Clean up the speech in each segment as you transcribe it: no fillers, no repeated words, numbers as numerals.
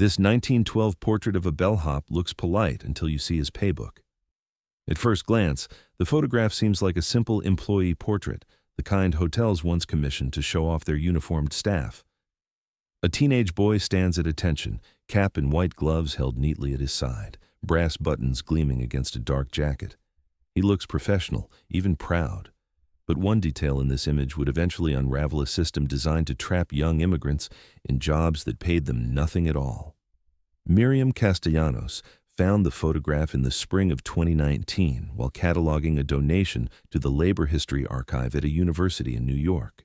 This 1912 portrait of a bellhop looks polite until you see his paybook. At first glance, the photograph seems like a simple employee portrait, the kind hotels once commissioned to show off their uniformed staff. A teenage boy stands at attention, cap and white gloves held neatly at his side, brass buttons gleaming against a dark jacket. He looks professional, even proud. But one detail in this image would eventually unravel a system designed to trap young immigrants in jobs that paid them nothing at all. Miriam Castellanos found the photograph in the spring of 2019 while cataloging a donation to the Labor History Archive at a university in New York.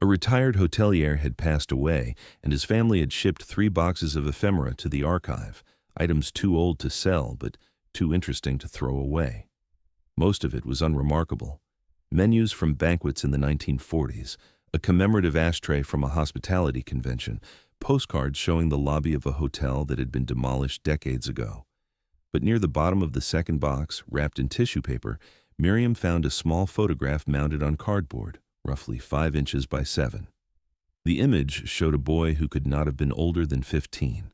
A retired hotelier had passed away, and his family had shipped 3 boxes of ephemera to the archive, items too old to sell but too interesting to throw away. Most of it was unremarkable. Menus from banquets in the 1940s, a commemorative ashtray from a hospitality convention, postcards showing the lobby of a hotel that had been demolished decades ago. But near the bottom of the second box, wrapped in tissue paper, Miriam found a small photograph mounted on cardboard, roughly 5 inches by 7. The image showed a boy who could not have been older than 15.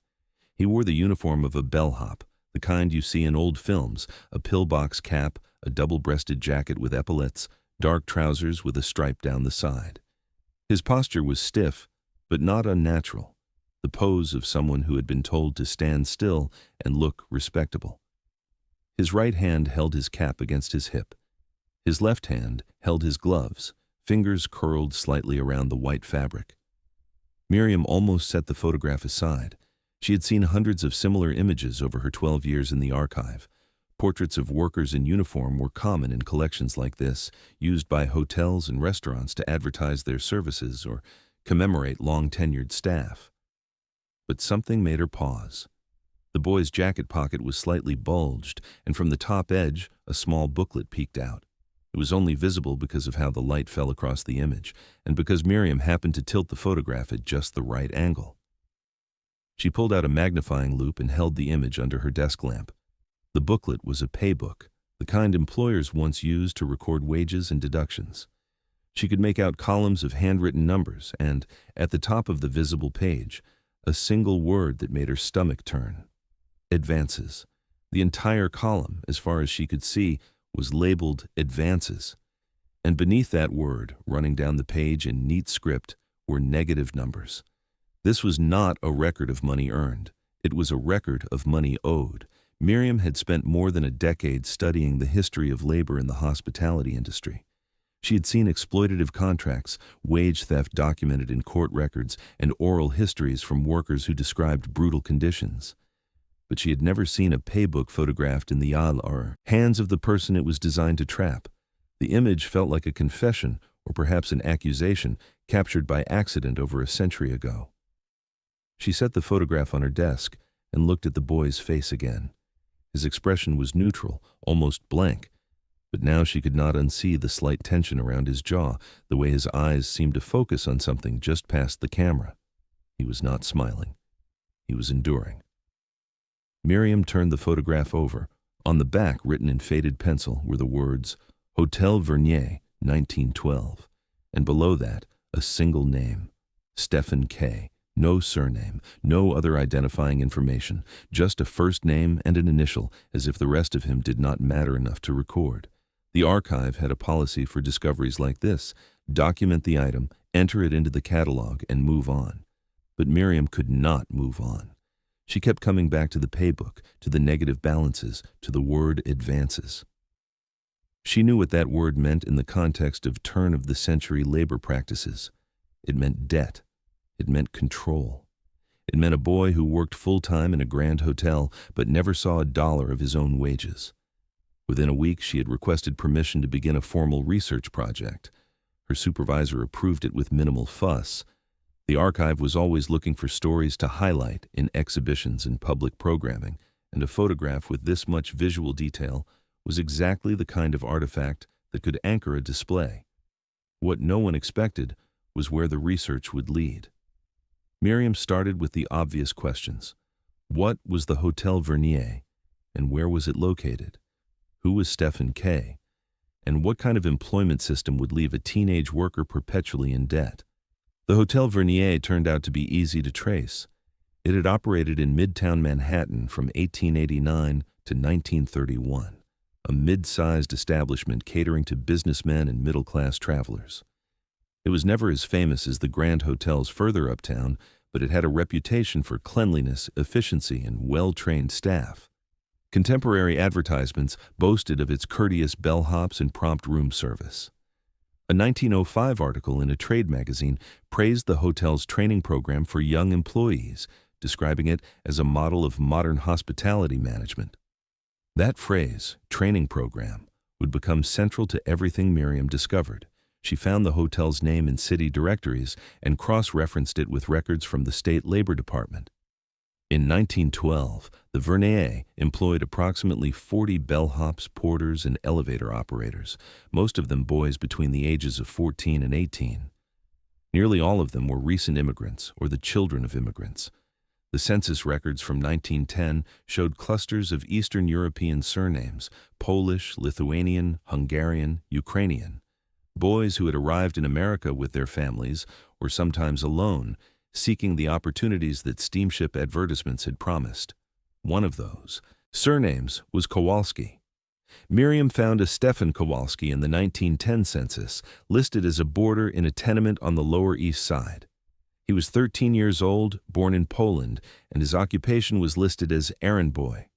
He wore the uniform of a bellhop, the kind you see in old films, a pillbox cap, a double-breasted jacket with epaulets, dark trousers with a stripe down the side. His posture was stiff, but not unnatural, the pose of someone who had been told to stand still and look respectable. His right hand held his cap against his hip. His left hand held his gloves, fingers curled slightly around the white fabric. Miriam almost set the photograph aside. She had seen hundreds of similar images over her 12 years in the archive. Portraits of workers in uniform were common in collections like this, used by hotels and restaurants to advertise their services or commemorate long-tenured staff. But something made her pause. The boy's jacket pocket was slightly bulged, and from the top edge, a small booklet peeked out. It was only visible because of how the light fell across the image, and because Miriam happened to tilt the photograph at just the right angle. She pulled out a magnifying loupe and held the image under her desk lamp. The booklet was a paybook, the kind employers once used to record wages and deductions. She could make out columns of handwritten numbers and, at the top of the visible page, a single word that made her stomach turn. Advances. The entire column, as far as she could see, was labeled advances. And beneath that word, running down the page in neat script, were negative numbers. This was not a record of money earned. It was a record of money owed. Miriam had spent more than a decade studying the history of labor in the hospitality industry. She had seen exploitative contracts, wage theft documented in court records, and oral histories from workers who described brutal conditions. But she had never seen a paybook photographed in the hands of the person it was designed to trap. The image felt like a confession, or perhaps an accusation, captured by accident over a century ago. She set the photograph on her desk and looked at the boy's face again. His expression was neutral, almost blank, but now she could not unsee the slight tension around his jaw, the way his eyes seemed to focus on something just past the camera. He was not smiling. He was enduring. Miriam turned the photograph over. On the back, written in faded pencil, were the words, Hotel Vernier, 1912, and below that, a single name, Stephen K. No surname, no other identifying information, just a first name and an initial, as if the rest of him did not matter enough to record. The archive had a policy for discoveries like this: document the item, enter it into the catalog, and move on. But Miriam could not move on. She kept coming back to the paybook, to the negative balances, to the word advances. She knew what that word meant in the context of turn-of-the-century labor practices. It meant debt. It meant control. It meant a boy who worked full-time in a grand hotel but never saw a dollar of his own wages. Within a week, she had requested permission to begin a formal research project. Her supervisor approved it with minimal fuss. The archive was always looking for stories to highlight in exhibitions and public programming, and a photograph with this much visual detail was exactly the kind of artifact that could anchor a display. What no one expected was where the research would lead. Miriam started with the obvious questions. What was the Hotel Vernier, and where was it located? Who was Stephen K.? And what kind of employment system would leave a teenage worker perpetually in debt? The Hotel Vernier turned out to be easy to trace. It had operated in Midtown Manhattan from 1889 to 1931, a mid-sized establishment catering to businessmen and middle-class travelers. It was never as famous as the grand hotels further uptown, but it had a reputation for cleanliness, efficiency, and well-trained staff. Contemporary advertisements boasted of its courteous bellhops and prompt room service. A 1905 article in a trade magazine praised the hotel's training program for young employees, describing it as a model of modern hospitality management. That phrase, training program, would become central to everything Miriam discovered. She found the hotel's name in city directories and cross-referenced it with records from the state labor department. In 1912, the Vernier employed approximately 40 bellhops, porters, and elevator operators, most of them boys between the ages of 14 and 18. Nearly all of them were recent immigrants or the children of immigrants. The census records from 1910 showed clusters of Eastern European surnames: Polish, Lithuanian, Hungarian, Ukrainian. Boys who had arrived in America with their families, or sometimes alone, seeking the opportunities that steamship advertisements had promised. One of those surnames was Kowalski. Miriam found a Stefan Kowalski in the 1910 census, listed as a boarder in a tenement on the Lower East Side. He was 13 years old, born in Poland, and his occupation was listed as errand boy.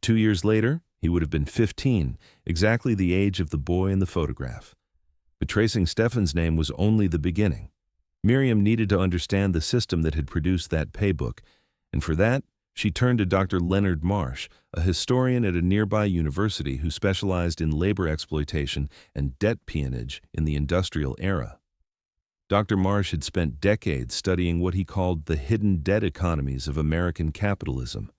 2 years later, he would have been 15, exactly the age of the boy in the photograph. But tracing Stefan's name was only the beginning. Miriam needed to understand the system that had produced that paybook, and for that, she turned to Dr. Leonard Marsh, a historian at a nearby university who specialized in labor exploitation and debt peonage in the industrial era. Dr. Marsh had spent decades studying what he called the hidden debt economies of American capitalism.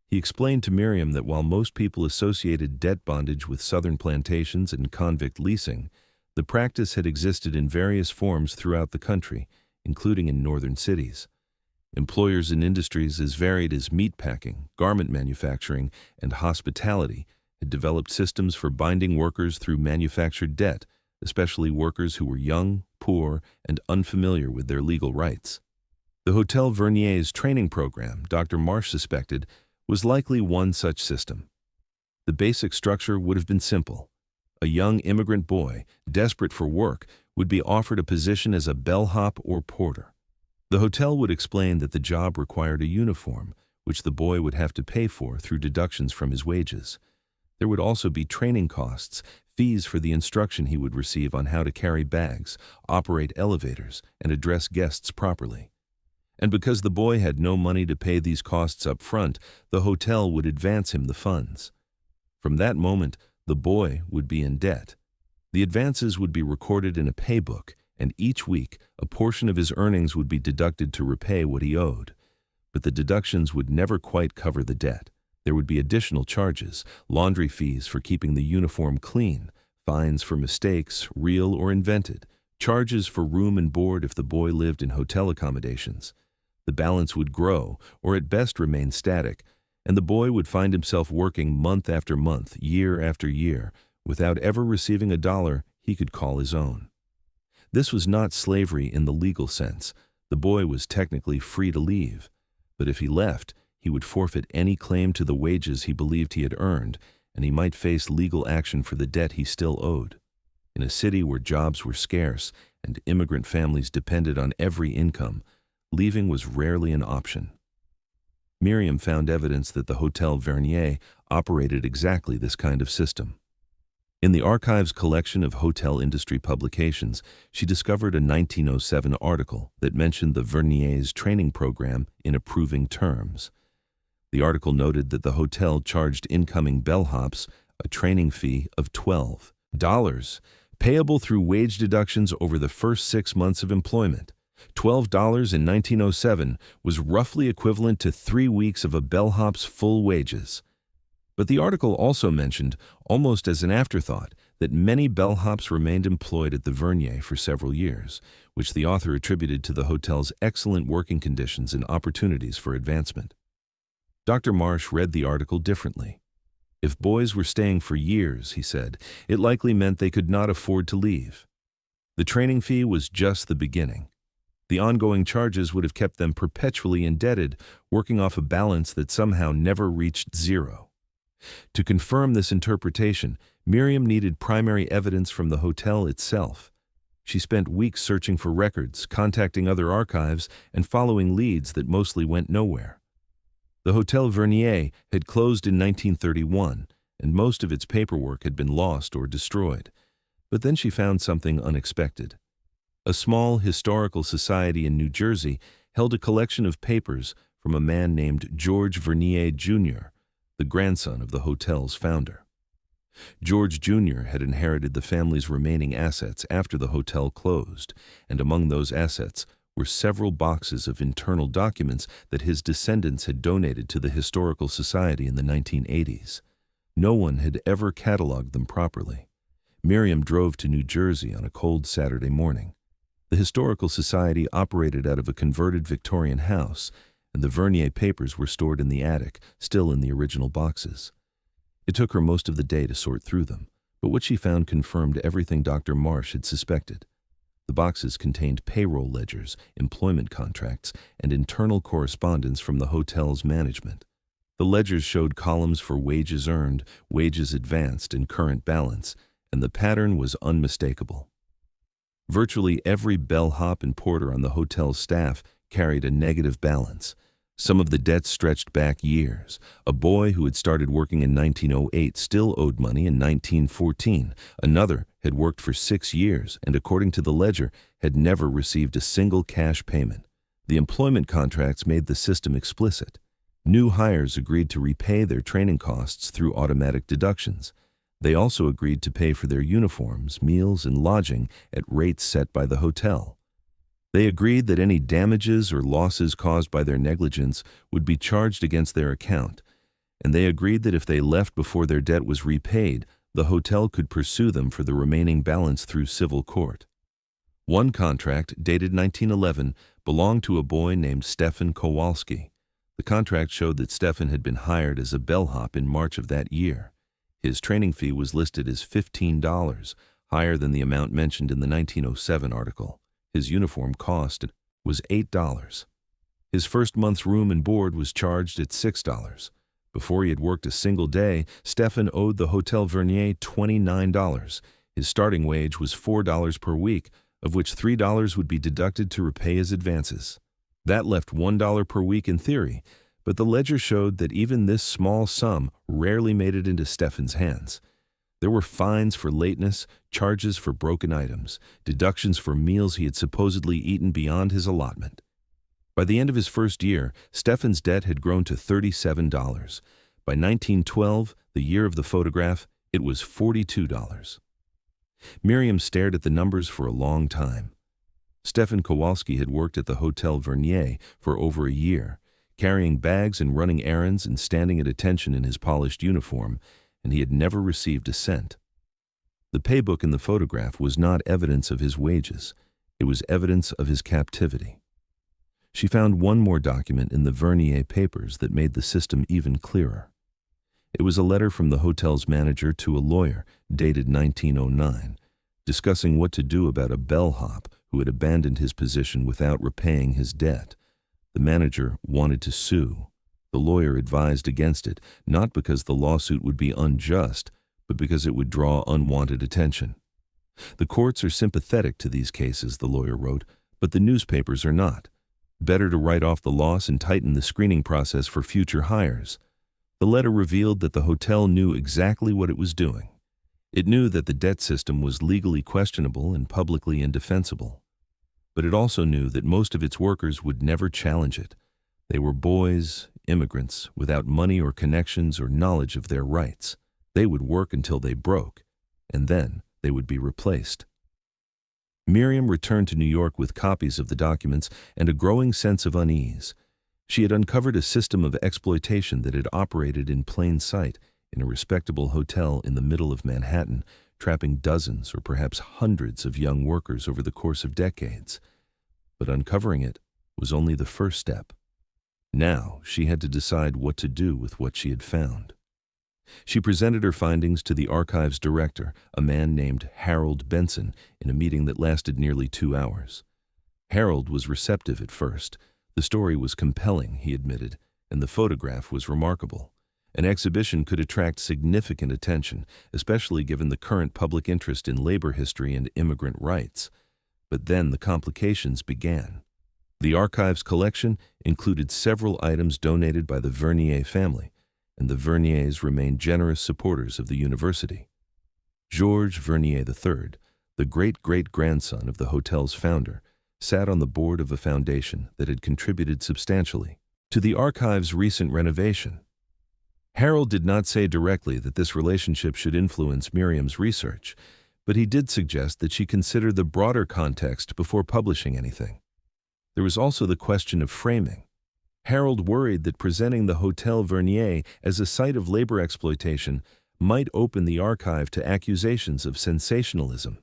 He explained to Miriam that while most people associated debt bondage with southern plantations and convict leasing, the practice had existed in various forms throughout the country, including in northern cities. Employers in industries as varied as meatpacking, garment manufacturing, and hospitality had developed systems for binding workers through manufactured debt, especially workers who were young, poor, and unfamiliar with their legal rights. The Hotel Vernier's training program, Dr. Marsh suspected, was likely one such system. The basic structure would have been simple. A young immigrant boy, desperate for work, would be offered a position as a bellhop or porter. The hotel would explain that the job required a uniform, which the boy would have to pay for through deductions from his wages. There would also be training costs, fees for the instruction he would receive on how to carry bags, operate elevators, and address guests properly. And because the boy had no money to pay these costs up front, the hotel would advance him the funds. From that moment, the boy would be in debt. The advances would be recorded in a paybook, and each week a portion of his earnings would be deducted to repay what he owed. But the deductions would never quite cover the debt. There would be additional charges, laundry fees for keeping the uniform clean, fines for mistakes, real or invented, charges for room and board if the boy lived in hotel accommodations. The balance would grow, or at best remain static, and the boy would find himself working month after month, year after year, without ever receiving a dollar he could call his own. This was not slavery in the legal sense. The boy was technically free to leave, but if he left, he would forfeit any claim to the wages he believed he had earned, and he might face legal action for the debt he still owed. In a city where jobs were scarce and immigrant families depended on every income, leaving was rarely an option. Miriam found evidence that the Hotel Vernier operated exactly this kind of system. In the archive's collection of hotel industry publications, she discovered a 1907 article that mentioned the Vernier's training program in approving terms. The article noted that the hotel charged incoming bellhops a training fee of $12, payable through wage deductions over the first 6 months of employment. $12 in 1907 was roughly equivalent to 3 weeks of a bellhop's full wages. But the article also mentioned, almost as an afterthought, that many bellhops remained employed at the Vernier for several years, which the author attributed to the hotel's excellent working conditions and opportunities for advancement. Dr. Marsh read the article differently. If boys were staying for years, he said, it likely meant they could not afford to leave. The training fee was just the beginning. The ongoing charges would have kept them perpetually indebted, working off a balance that somehow never reached zero. To confirm this interpretation, Miriam needed primary evidence from the hotel itself. She spent weeks searching for records, contacting other archives, and following leads that mostly went nowhere. The Hotel Vernier had closed in 1931, and most of its paperwork had been lost or destroyed. But then she found something unexpected. A small historical society in New Jersey held a collection of papers from a man named George Vernier, Jr., the grandson of the hotel's founder. George Jr. had inherited the family's remaining assets after the hotel closed, and among those assets were several boxes of internal documents that his descendants had donated to the Historical Society in the 1980s. No one had ever cataloged them properly. Miriam drove to New Jersey on a cold Saturday morning. The Historical Society operated out of a converted Victorian house, and the Vernier papers were stored in the attic, still in the original boxes. It took her most of the day to sort through them, but what she found confirmed everything Dr. Marsh had suspected. The boxes contained payroll ledgers, employment contracts, and internal correspondence from the hotel's management. The ledgers showed columns for wages earned, wages advanced, and current balance, and the pattern was unmistakable. Virtually every bellhop and porter on the hotel's staff carried a negative balance. Some of the debts stretched back years. A boy who had started working in 1908 still owed money in 1914. Another had worked for 6 years and, according to the ledger, had never received a single cash payment. The employment contracts made the system explicit. New hires agreed to repay their training costs through automatic deductions. They also agreed to pay for their uniforms, meals, and lodging at rates set by the hotel. They agreed that any damages or losses caused by their negligence would be charged against their account, and they agreed that if they left before their debt was repaid, the hotel could pursue them for the remaining balance through civil court. One contract, dated 1911, belonged to a boy named Stefan Kowalski. The contract showed that Stefan had been hired as a bellhop in March of that year. His training fee was listed as $15, higher than the amount mentioned in the 1907 article. His uniform cost was $8. His first month's room and board was charged at $6. Before he had worked a single day, Stefan owed the Hotel Vernier $29. His starting wage was $4 per week, of which $3 would be deducted to repay his advances. That left $1 per week in theory, but the ledger showed that even this small sum rarely made it into Stefan's hands. There were fines for lateness, charges for broken items, deductions for meals he had supposedly eaten beyond his allotment. By the end of his first year, Stefan's debt had grown to $37. By 1912, the year of the photograph, it was $42. Miriam stared at the numbers for a long time. Stefan Kowalski had worked at the Hotel Vernier for over a year, carrying bags and running errands and standing at attention in his polished uniform, and he had never received a cent. The paybook in the photograph was not evidence of his wages. It was evidence of his captivity. She found one more document in the Vernier papers that made the system even clearer. It was a letter from the hotel's manager to a lawyer, dated 1909, discussing what to do about a bellhop who had abandoned his position without repaying his debt. The manager wanted to sue. The lawyer advised against it, not because the lawsuit would be unjust, but because it would draw unwanted attention. The courts are sympathetic to these cases, the lawyer wrote, but the newspapers are not. Better to write off the loss and tighten the screening process for future hires. The letter revealed that the hotel knew exactly what it was doing. It knew that the debt system was legally questionable and publicly indefensible. But it also knew that most of its workers would never challenge it. They were boys, immigrants, without money or connections or knowledge of their rights. They would work until they broke, and then they would be replaced. Miriam returned to New York with copies of the documents and a growing sense of unease. She had uncovered a system of exploitation that had operated in plain sight in a respectable hotel in the middle of Manhattan, trapping dozens or perhaps hundreds of young workers over the course of decades. But uncovering it was only the first step. Now she had to decide what to do with what she had found. She presented her findings to the archive's director, a man named Harold Benson, in a meeting that lasted nearly 2 hours. Harold was receptive at first. The story was compelling, he admitted, and the photograph was remarkable. An exhibition could attract significant attention, especially given the current public interest in labor history and immigrant rights. But then the complications began. The archive's collection included several items donated by the Vernier family, and the Verniers remained generous supporters of the university. Georges Vernier III, the great-great-grandson of the hotel's founder, sat on the board of a foundation that had contributed substantially to the archive's recent renovation. Harold did not say directly that this relationship should influence Miriam's research, but he did suggest that she consider the broader context before publishing anything. There was also the question of framing. Harold worried that presenting the Hotel Vernier as a site of labor exploitation might open the archive to accusations of sensationalism.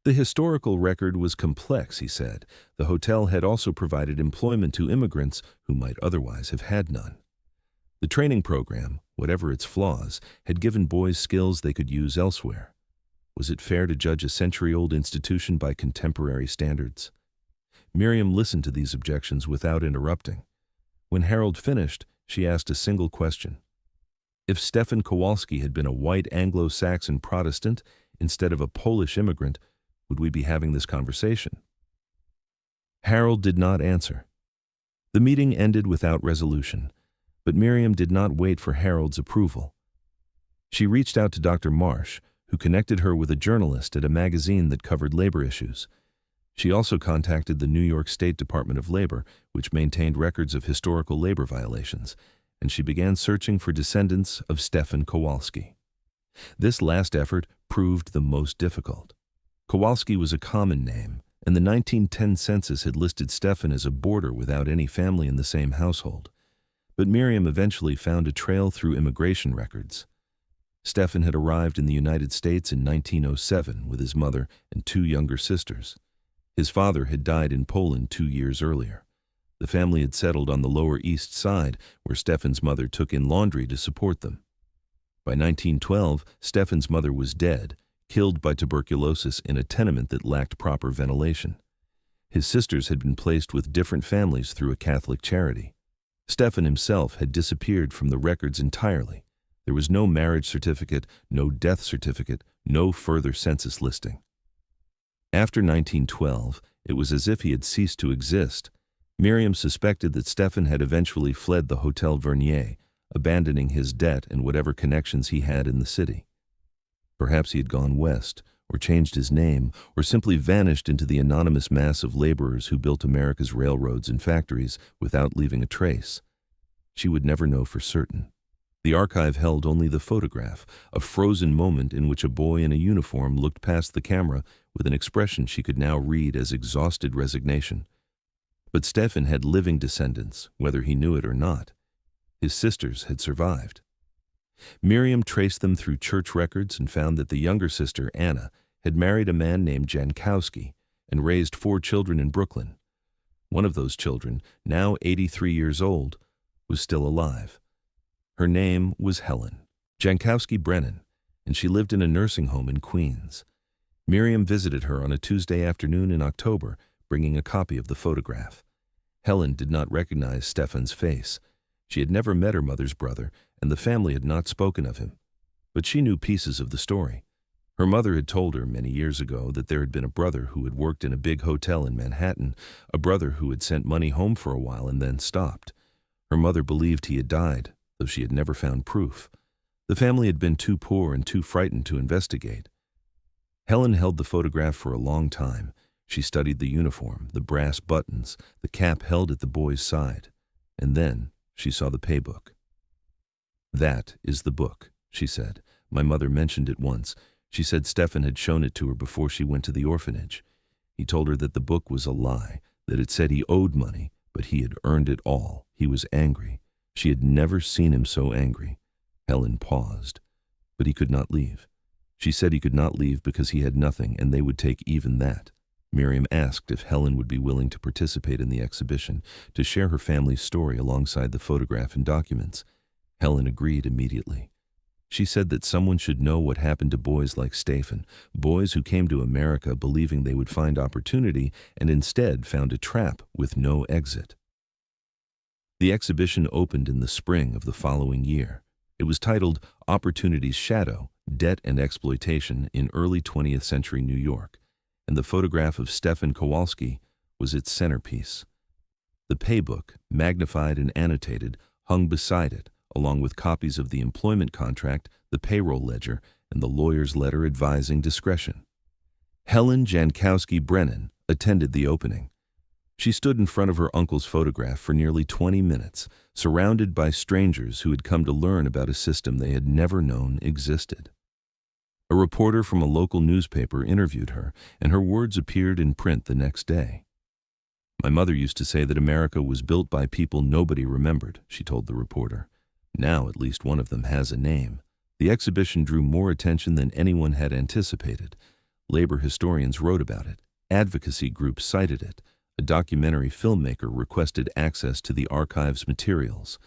The historical record was complex, he said. The hotel had also provided employment to immigrants who might otherwise have had none. The training program, whatever its flaws, had given boys skills they could use elsewhere. Was it fair to judge a century-old institution by contemporary standards? Miriam listened to these objections without interrupting. When Harold finished, she asked a single question. If Stefan Kowalski had been a white Anglo-Saxon Protestant instead of a Polish immigrant, would we be having this conversation? Harold did not answer. The meeting ended without resolution, but Miriam did not wait for Harold's approval. She reached out to Dr. Marsh, who connected her with a journalist at a magazine that covered labor issues. She also contacted the New York State Department of Labor, which maintained records of historical labor violations, and she began searching for descendants of Stefan Kowalski. This last effort proved the most difficult. Kowalski was a common name, and the 1910 census had listed Stefan as a boarder without any family in the same household. But Miriam eventually found a trail through immigration records. Stefan had arrived in the United States in 1907 with his mother and two younger sisters. His father had died in Poland 2 years earlier. The family had settled on the Lower East Side, where Stefan's mother took in laundry to support them. By 1912, Stefan's mother was dead, killed by tuberculosis in a tenement that lacked proper ventilation. His sisters had been placed with different families through a Catholic charity. Stefan himself had disappeared from the records entirely. There was no marriage certificate, no death certificate, no further census listing. After 1912, it was as if he had ceased to exist. Miriam suspected that Stefan had eventually fled the Hotel Vernier, abandoning his debt and whatever connections he had in the city. Perhaps he had gone west, or changed his name, or simply vanished into the anonymous mass of laborers who built America's railroads and factories without leaving a trace. She would never know for certain. The archive held only the photograph, a frozen moment in which a boy in a uniform looked past the camera with an expression she could now read as exhausted resignation. But Stefan had living descendants, whether he knew it or not. His sisters had survived. Miriam traced them through church records and found that the younger sister, Anna, had married a man named Jankowski and raised 4 children in Brooklyn. One of those children, now 83 years old, was still alive. Her name was Helen Jankowski Brennan, and she lived in a nursing home in Queens. Miriam visited her on a Tuesday afternoon in October, bringing a copy of the photograph. Helen did not recognize Stefan's face. She had never met her mother's brother, and the family had not spoken of him. But she knew pieces of the story. Her mother had told her many years ago that there had been a brother who had worked in a big hotel in Manhattan, a brother who had sent money home for a while and then stopped. Her mother believed he had died, though she had never found proof. The family had been too poor and too frightened to investigate. Helen held the photograph for a long time. She studied the uniform, the brass buttons, the cap held at the boy's side. And then she saw the paybook. "That is the book," she said. "My mother mentioned it once. She said Stefan had shown it to her before she went to the orphanage. He told her that the book was a lie, that it said he owed money, but he had earned it all. He was angry. She had never seen him so angry." Helen paused. But he could not leave. She said he could not leave because he had nothing, and they would take even that. Miriam asked if Helen would be willing to participate in the exhibition, to share her family's story alongside the photograph and documents. Helen agreed immediately. She said that someone should know what happened to boys like Stephen, boys who came to America believing they would find opportunity and instead found a trap with no exit. The exhibition opened in the spring of the following year. It was titled Opportunity's Shadow, Debt and Exploitation in Early 20th Century New York, and the photograph of Stefan Kowalski was its centerpiece. The Paybook, magnified and annotated, hung beside it, along with copies of the employment contract, the payroll ledger, and the lawyer's letter advising discretion. Helen Jankowski Brennan attended the opening. She stood in front of her uncle's photograph for nearly 20 minutes, surrounded by strangers who had come to learn about a system they had never known existed. A reporter from a local newspaper interviewed her, and her words appeared in print the next day. "My mother used to say that America was built by people nobody remembered," she told the reporter. "Now at least one of them has a name." The exhibition drew more attention than anyone had anticipated. Labor historians wrote about it. Advocacy groups cited it. A documentary filmmaker requested access to the archive's materials.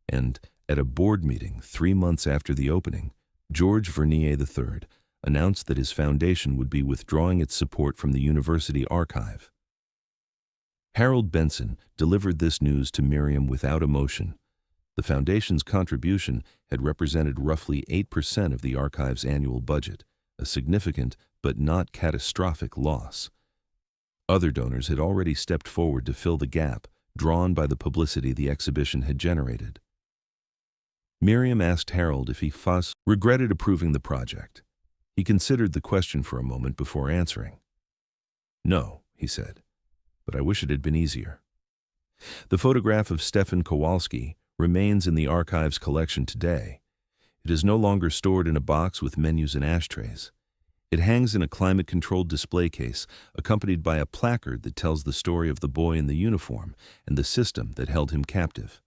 And at a board meeting 3 months after the opening, George Vernier III announced that his foundation would be withdrawing its support from the university archive. Harold Benson delivered this news to Miriam without emotion. The foundation's contribution had represented roughly 8% of the archive's annual budget, a significant but not catastrophic loss. Other donors had already stepped forward to fill the gap, drawn by the publicity the exhibition had generated. Miriam asked Harold if he regretted approving the project. He considered the question for a moment before answering. "No," he said, "but I wish it had been easier." The photograph of Stefan Kowalski remains in the archive's collection today. It is no longer stored in a box with menus and ashtrays. It hangs in a climate-controlled display case, accompanied by a placard that tells the story of the boy in the uniform and the system that held him captive.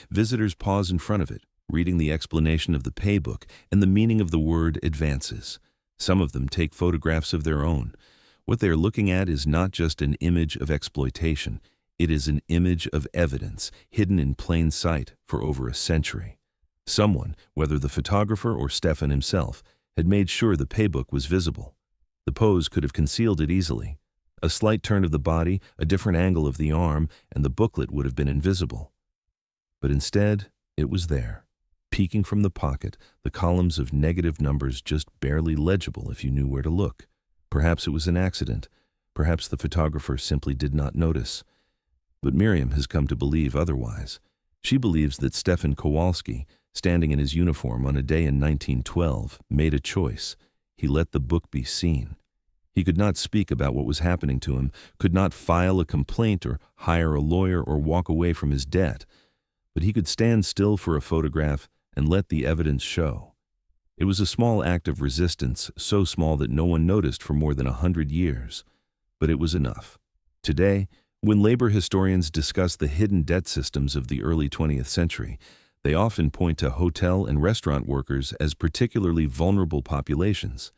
Visitors pause in front of it, reading the explanation of the Paybook and the meaning of the word advances. Some of them take photographs of their own. What they are looking at is not just an image of exploitation. It is an image of evidence, hidden in plain sight for over a century. Someone, whether the photographer or Stefan himself, had made sure the Paybook was visible. The pose could have concealed it easily. A slight turn of the body, a different angle of the arm, and the booklet would have been invisible. But instead, it was there. Peeking from the pocket, the columns of negative numbers just barely legible if you knew where to look. Perhaps it was an accident. Perhaps the photographer simply did not notice. But Miriam has come to believe otherwise. She believes that Stefan Kowalski, standing in his uniform on a day in 1912, made a choice. He let the book be seen. He could not speak about what was happening to him, could not file a complaint or hire a lawyer or walk away from his debt. But he could stand still for a photograph and let the evidence show. It was a small act of resistance, so small that no one noticed for more than 100 years. But it was enough. Today, when labor historians discuss the hidden debt systems of the early 20th century, they often point to hotel and restaurant workers as particularly vulnerable populations.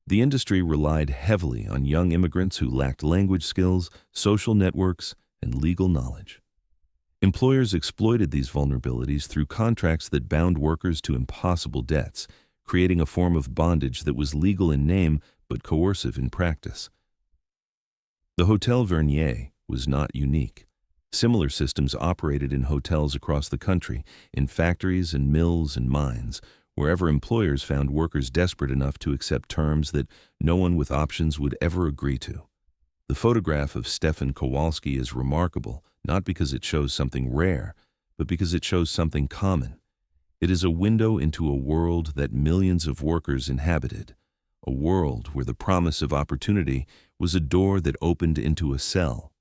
The industry relied heavily on young immigrants who lacked language skills, social networks, and legal knowledge. Employers exploited these vulnerabilities through contracts that bound workers to impossible debts, creating a form of bondage that was legal in name but coercive in practice. The Hotel Vernier was not unique. Similar systems operated in hotels across the country, in factories and mills and mines, wherever employers found workers desperate enough to accept terms that no one with options would ever agree to. The photograph of Stefan Kowalski is remarkable, not because it shows something rare, but because it shows something common. It is a window into a world that millions of workers inhabited, a world where the promise of opportunity was a door that opened into a cell.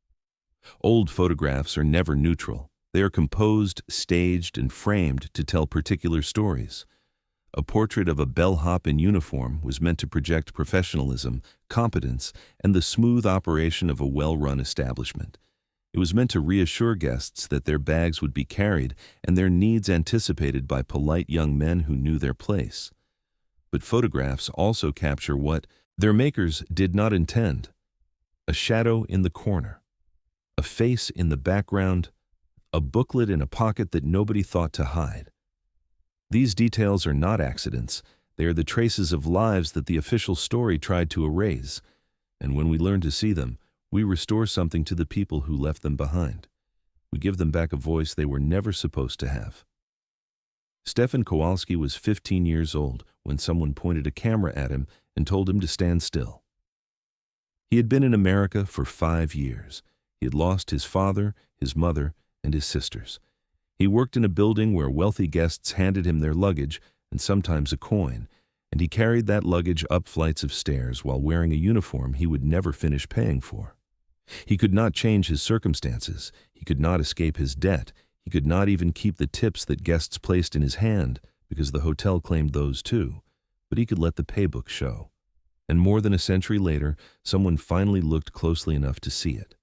Old photographs are never neutral. They are composed, staged, and framed to tell particular stories. A portrait of a bellhop in uniform was meant to project professionalism, competence, and the smooth operation of a well-run establishment. It was meant to reassure guests that their bags would be carried and their needs anticipated by polite young men who knew their place. But photographs also capture what their makers did not intend: a shadow in the corner, a face in the background, a booklet in a pocket that nobody thought to hide. These details are not accidents. They are the traces of lives that the official story tried to erase. And when we learn to see them, we restore something to the people who left them behind. We give them back a voice they were never supposed to have. Stefan Kowalski was 15 years old when someone pointed a camera at him and told him to stand still. He had been in America for 5 years. He had lost his father, his mother, and his sisters. He worked in a building where wealthy guests handed him their luggage and sometimes a coin, and he carried that luggage up flights of stairs while wearing a uniform he would never finish paying for. He could not change his circumstances. He could not escape his debt. He could not even keep the tips that guests placed in his hand because the hotel claimed those too, but he could let the paybook show. And more than a century later, someone finally looked closely enough to see it.